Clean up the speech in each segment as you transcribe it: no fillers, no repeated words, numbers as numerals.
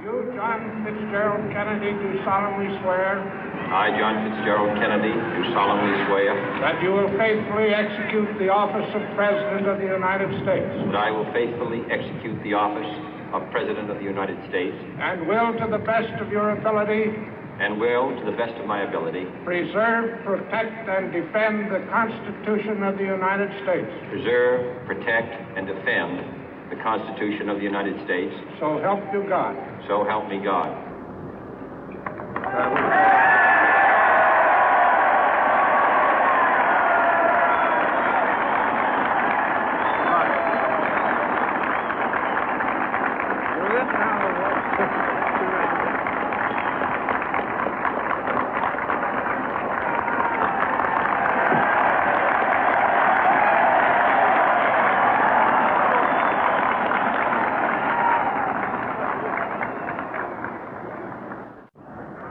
You, John Fitzgerald Kennedy, do solemnly swear. I, John Fitzgerald Kennedy, do solemnly swear. That you will faithfully execute the office of President of the United States. That I will faithfully execute the office of President of the United States. And will, to the best of your ability. And will, to the best of my ability. Preserve, protect, and defend the Constitution of the United States. Preserve, protect, and defend the Constitution of the United States. So help you God. So help me God.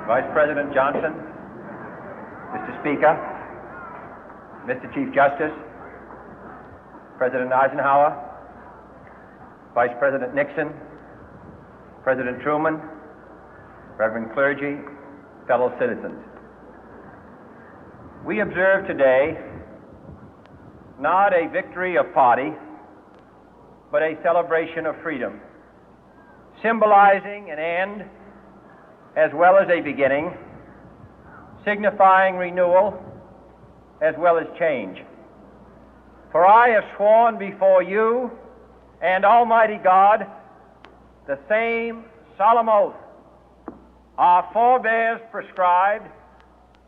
Vice President Johnson, Mr. Speaker, Mr. Chief Justice, President Eisenhower, Vice President Nixon, President Truman, Reverend clergy, fellow citizens. We observe today not a victory of party, but a celebration of freedom, symbolizing an end as well as a beginning, signifying renewal as well as change. For I have sworn before you and Almighty God the same solemn oath our forebears prescribed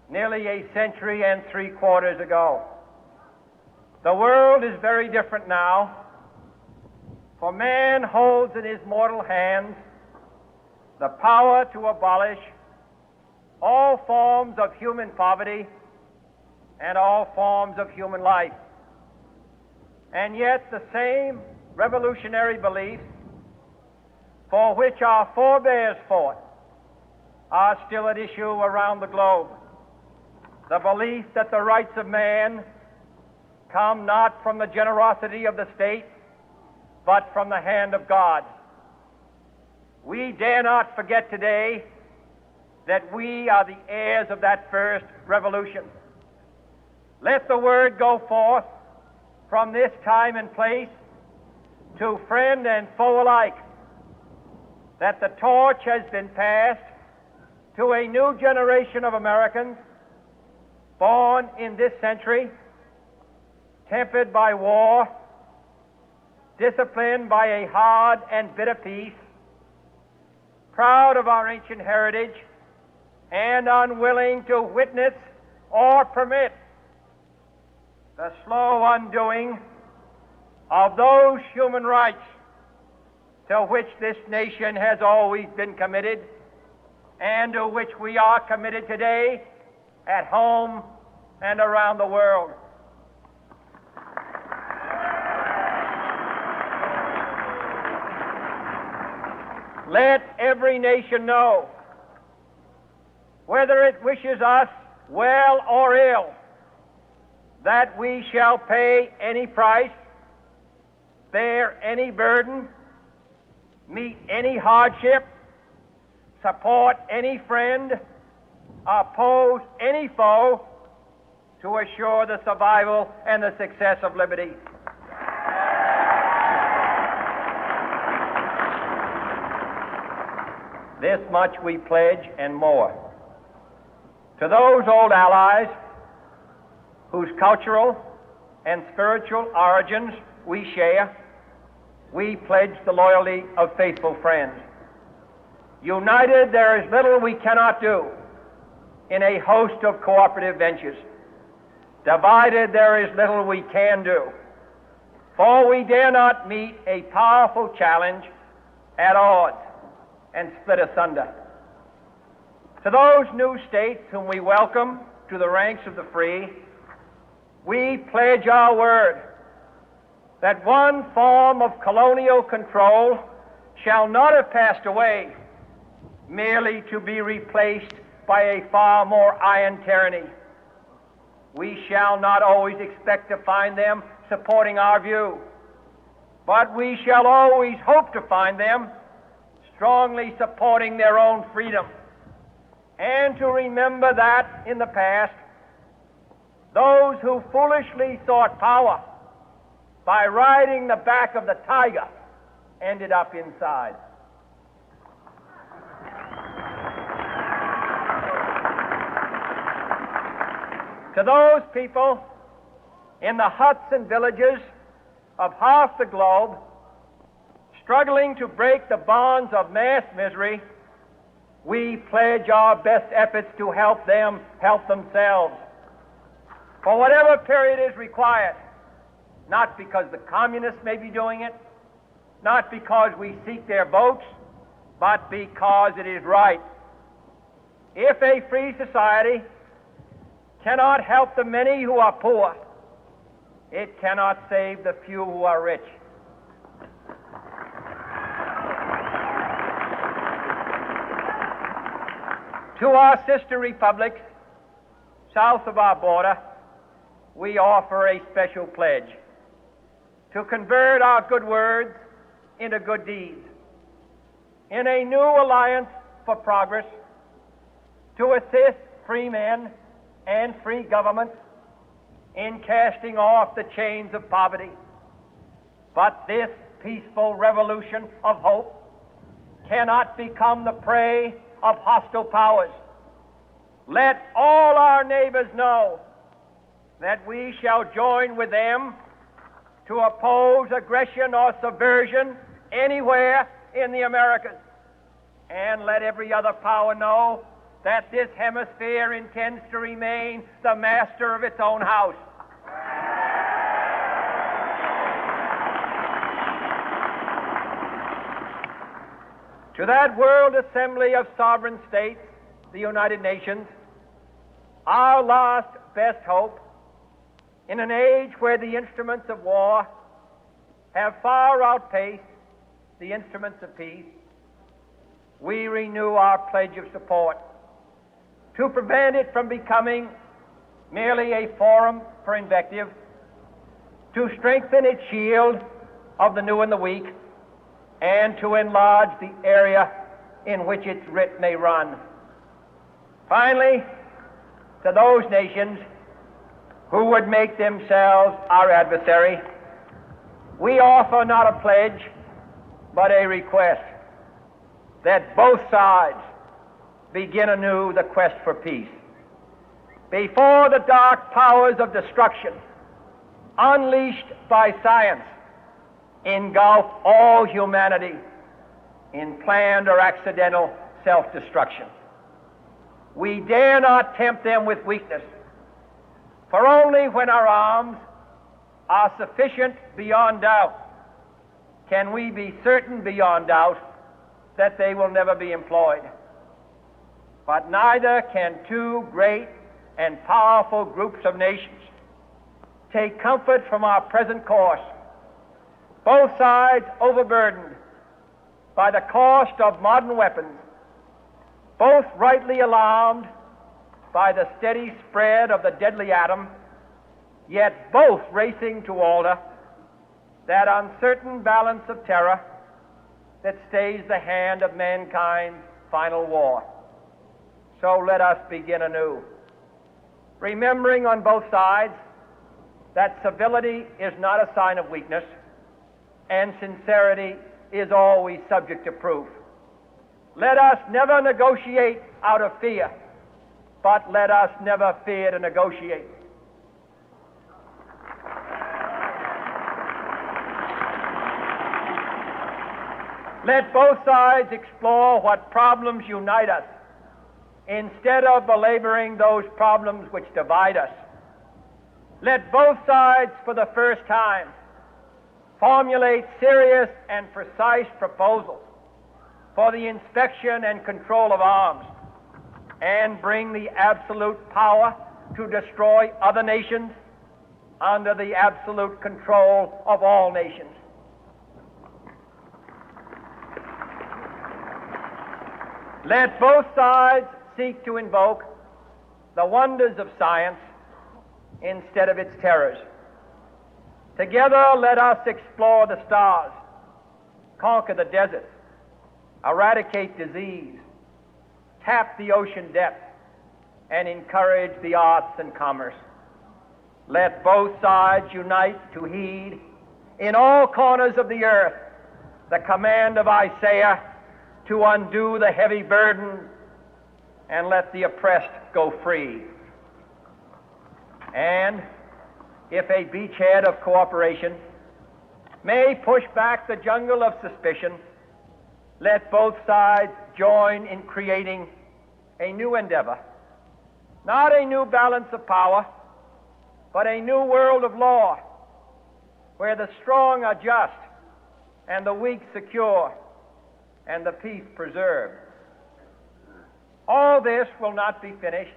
nearly a century and 3/4 ago. The world is very different now, for man holds in his mortal hands the power to abolish all forms of human poverty and all forms of human life. And yet the same revolutionary beliefs for which our forebears fought are still at issue around the globe. The belief that the rights of man come not from the generosity of the state, but from the hand of God. We dare not forget today that we are the heirs of that first revolution. Let the word go forth from this time and place to friend and foe alike that the torch has been passed to a new generation of Americans born in this century, tempered by war, disciplined by a hard and bitter peace, proud of our ancient heritage, and unwilling to witness or permit the slow undoing of those human rights to which this nation has always been committed and to which we are committed today at home and around the world. Let every nation know, whether it wishes us well or ill, that we shall pay any price, bear any burden, meet any hardship, support any friend, oppose any foe to assure the survival and the success of liberty. This much we pledge and more. To those old allies whose cultural and spiritual origins we share, we pledge the loyalty of faithful friends. United, there is little we cannot do in a host of cooperative ventures. Divided, there is little we can do, for we dare not meet a powerful challenge at odds and split asunder. To those new states whom we welcome to the ranks of the free, we pledge our word that one form of colonial control shall not have passed away, merely to be replaced by a far more iron tyranny. We shall not always expect to find them supporting our view, but we shall always hope to find them strongly supporting their own freedom, and to remember that in the past, those who foolishly sought power by riding the back of the tiger ended up inside. To those people in the huts and villages of half the globe struggling to break the bonds of mass misery, we pledge our best efforts to help them help themselves for whatever period is required, not because the communists may be doing it, not because we seek their votes, but because it is right. If a free society cannot help the many who are poor, it cannot save the few who are rich. To our sister republics south of our border, we offer a special pledge to convert our good words into good deeds, in a new alliance for progress, to assist free men and free governments in casting off the chains of poverty. But this peaceful revolution of hope cannot become the prey of hostile powers. Let all our neighbors know that we shall join with them to oppose aggression or subversion anywhere in the Americas. And let every other power know that this hemisphere intends to remain the master of its own house. To that World Assembly of Sovereign States, the United Nations, our last best hope, in an age where the instruments of war have far outpaced the instruments of peace, we renew our pledge of support to prevent it from becoming merely a forum for invective, to strengthen its shield of the new and the weak, and to enlarge the area in which its writ may run. Finally, to those nations who would make themselves our adversary, we offer not a pledge, but a request that both sides begin anew the quest for peace. Before the dark powers of destruction, unleashed by science, engulf all humanity in planned or accidental self-destruction, we dare not tempt them with weakness, for only when our arms are sufficient beyond doubt can we be certain beyond doubt that they will never be employed. But neither can two great and powerful groups of nations take comfort from our present course, both sides overburdened by the cost of modern weapons, both rightly alarmed by the steady spread of the deadly atom, yet both racing to alter that uncertain balance of terror that stays the hand of mankind's final war. So let us begin anew, remembering on both sides that civility is not a sign of weakness, and sincerity is always subject to proof. Let us never negotiate out of fear, but let us never fear to negotiate. Let both sides explore what problems unite us, instead of belaboring those problems which divide us. Let both sides, for the first time, formulate serious and precise proposals for the inspection and control of arms, and bring the absolute power to destroy other nations under the absolute control of all nations. Let both sides seek to invoke the wonders of science instead of its terrors. Together, let us explore the stars, conquer the deserts, eradicate disease, tap the ocean depth, and encourage the arts and commerce. Let both sides unite to heed in all corners of the earth the command of Isaiah to undo the heavy burden and let the oppressed go free. And if a beachhead of cooperation may push back the jungle of suspicion, let both sides join in creating a new endeavor, not a new balance of power, but a new world of law, where the strong are just and the weak secure and the peace preserved. All this will not be finished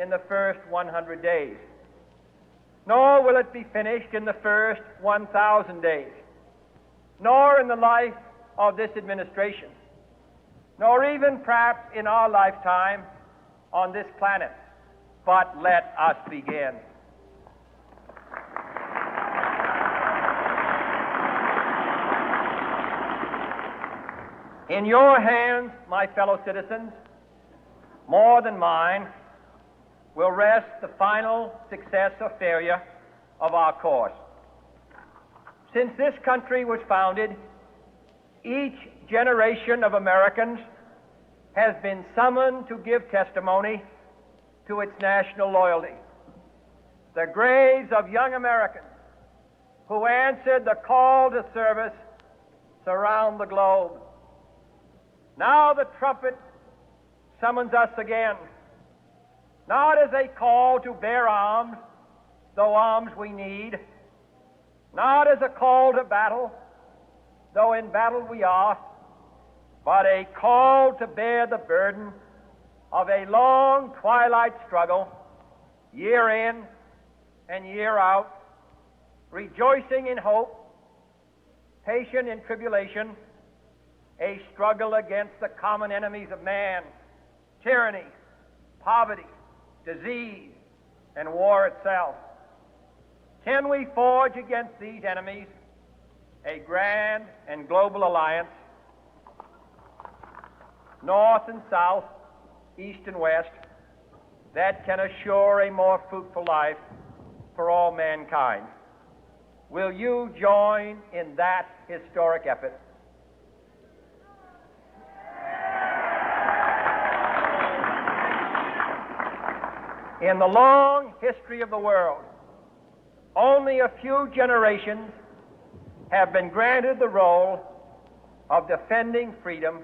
in the first 100 days, nor will it be finished in the first 1,000 days, nor in the life of this administration, nor even perhaps in our lifetime on this planet. But let us begin. In your hands, my fellow citizens, more than mine, will rest the final success or failure of our course. Since this country was founded, each generation of Americans has been summoned to give testimony to its national loyalty. The graves of young Americans who answered the call to service surround the globe. Now the trumpet summons us again, not as a call to bear arms, though arms we need, not as a call to battle, though in battle we are, but a call to bear the burden of a long twilight struggle, year in and year out, rejoicing in hope, patient in tribulation, a struggle against the common enemies of man, tyranny, poverty, disease, and war itself. Can we forge against these enemies a grand and global alliance, north and south, east and west, that can assure a more fruitful life for all mankind? Will you join in that historic effort? In the long history of the world, only a few generations have been granted the role of defending freedom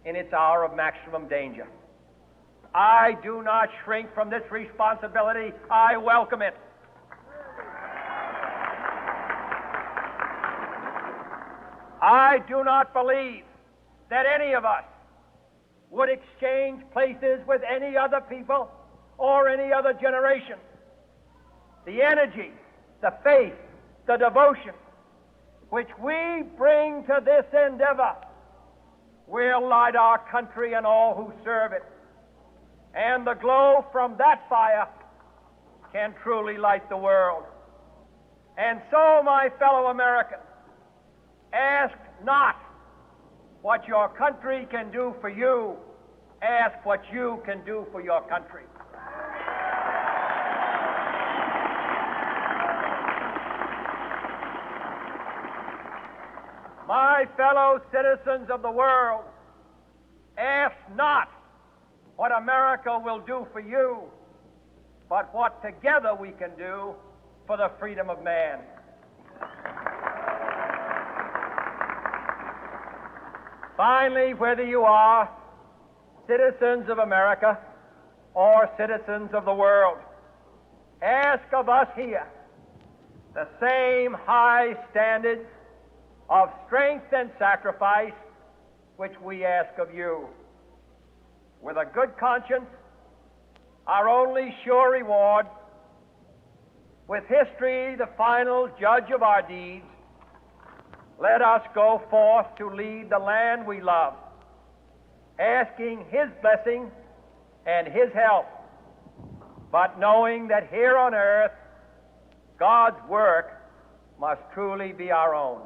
in its hour of maximum danger. I do not shrink from this responsibility. I welcome it. I do not believe that any of us would exchange places with any other people or any other generation. The energy, the faith, the devotion which we bring to this endeavor will light our country and all who serve it. And the glow from that fire can truly light the world. And so, my fellow Americans, ask not what your country can do for you. Ask what you can do for your country. My fellow citizens of the world, ask not what America will do for you, but what together we can do for the freedom of man. Finally, whether you are citizens of America or citizens of the world, ask of us here the same high standards of strength and sacrifice which we ask of you. With a good conscience, our only sure reward, with history the final judge of our deeds, let us go forth to lead the land we love, asking His blessing and His help, but knowing that here on earth God's work must truly be our own.